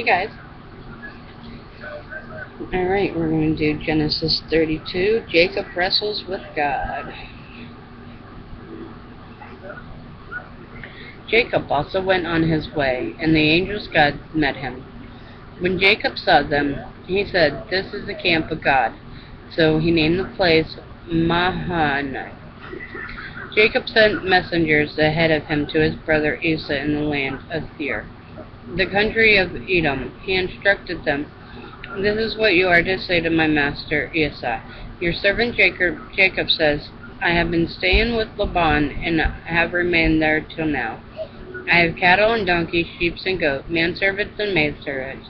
Hey guys. Alright, we're going to do Genesis 32. Jacob wrestles with God. Jacob also went on his way, and the angels of God met him. When Jacob saw them, he said, "This is the camp of God." So he named the place Mahanaim. Jacob sent messengers ahead of him to his brother Esau in the land of Seir, the country of Edom. He instructed them, "This is what you are to say to my master Esau. Your servant Jacob says, I have been staying with Laban and have remained there till now. I have cattle and donkeys, sheep and goats, manservants and maidservants.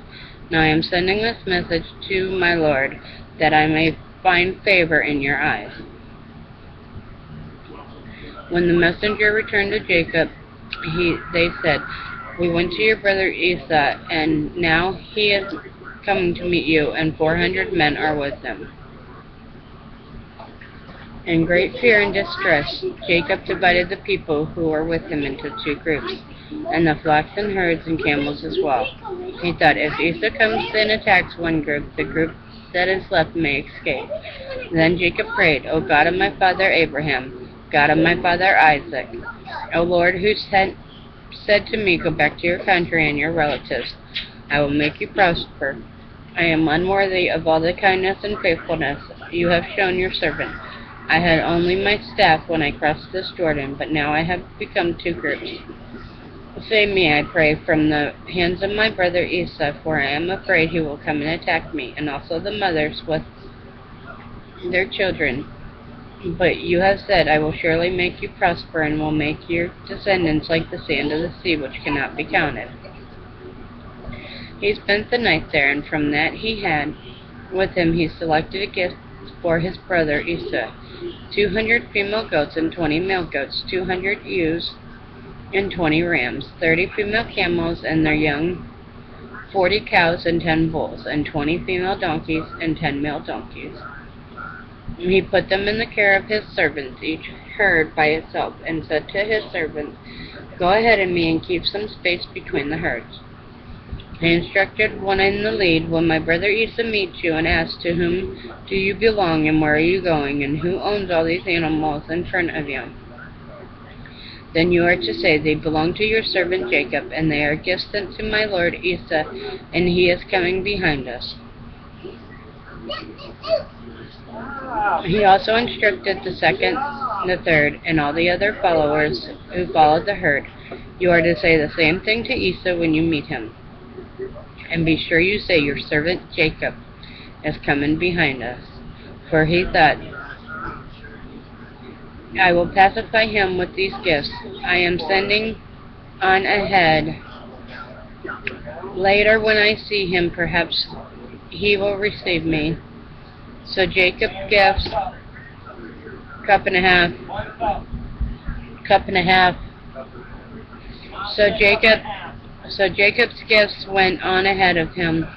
Now I am sending this message to my lord, that I may find favor in your eyes." When the messenger returned to Jacob, they said, "We went to your brother Esau, and now he is coming to meet you, and 400 men are with him." In great fear and distress, Jacob divided the people who were with him into two groups, and the flocks and herds and camels as well. He thought, if Esau comes and attacks one group, the group that is left may escape. Then Jacob prayed, "O God of my father Abraham, God of my father Isaac, O Lord, who said to me, go back to your country and your relatives, I will make you prosper. I am unworthy of all the kindness and faithfulness you have shown your servant. I had only my staff when I crossed this Jordan, but now I have become two groups. Save me, I pray, from the hands of my brother Esau, for I am afraid he will come and attack me, and also the mothers with their children. But you have said, I will surely make you prosper, and will make your descendants like the sand of the sea, which cannot be counted." He spent the night there, and from that he had with him he selected a gift for his brother Esau, 200 female goats and 20 male goats, 200 ewes and 20 rams, 30 female camels and their young, 40 cows and 10 bulls, and 20 female donkeys and 10 male donkeys. He put them in the care of his servants, each herd by itself, and said to his servants, "Go ahead of me and keep some space between the herds." He instructed one in the lead, "When my brother Esau meets you and asks, 'To whom do you belong, and where are you going, and who owns all these animals in front of you?' then you are to say, 'They belong to your servant Jacob, and they are gifts sent to my lord Esau, and he is coming behind us.'" He also instructed the second, the third, and all the other followers who followed the herd, "You are to say the same thing to Esau when you meet him. And be sure you say, 'Your servant Jacob is coming behind us.'" For he thought, "I will pacify him with these gifts. I am sending on ahead. Later, when I see him, perhaps he will receive me." So Jacob gifts, cup and a half. So Jacob's gifts went on ahead of him,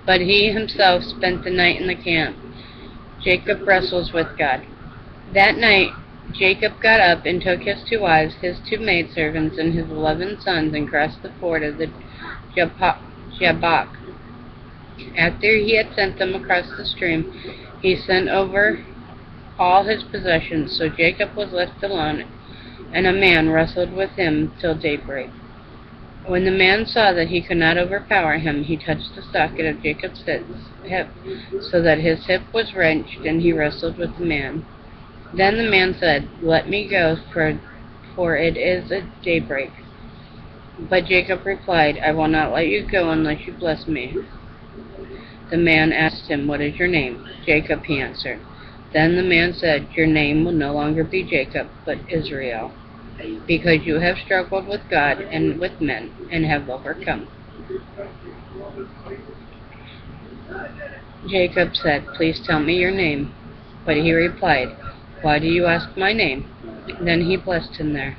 but he himself spent the night in the camp. Jacob wrestles with God. That night Jacob got up and took his 2 wives, his 2 maidservants, and his 11 sons, and crossed the ford of the Jabbok. After he had sent them across the stream, he sent over all his possessions. So Jacob was left alone, and a man wrestled with him till daybreak. When the man saw that he could not overpower him, he touched the socket of Jacob's hip, so that his hip was wrenched, and he wrestled with the man. Then the man said, "Let me go, for it is a daybreak." But Jacob replied, "I will not let you go unless you bless me." The man asked him, "What is your name?" "Jacob," he answered. Then the man said, "Your name will no longer be Jacob, but Israel, because you have struggled with God and with men, and have overcome." Jacob said, "Please tell me your name." But he replied, "Why do you ask my name?" Then he blessed him there.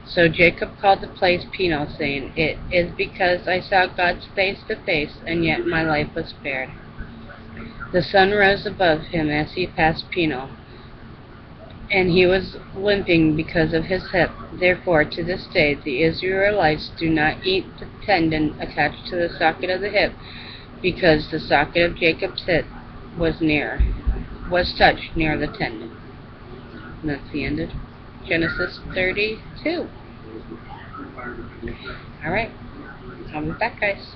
So Jacob called the place Peniel, saying, "It is because I saw God's face to face, and yet my life was spared." The sun rose above him as he passed Peniel. and he was limping because of his hip. Therefore, to this day, the Israelites do not eat the tendon attached to the socket of the hip, because the socket of Jacob's hip was touched near the tendon. And that's the end of Genesis 32. Alright, I'll be back, guys.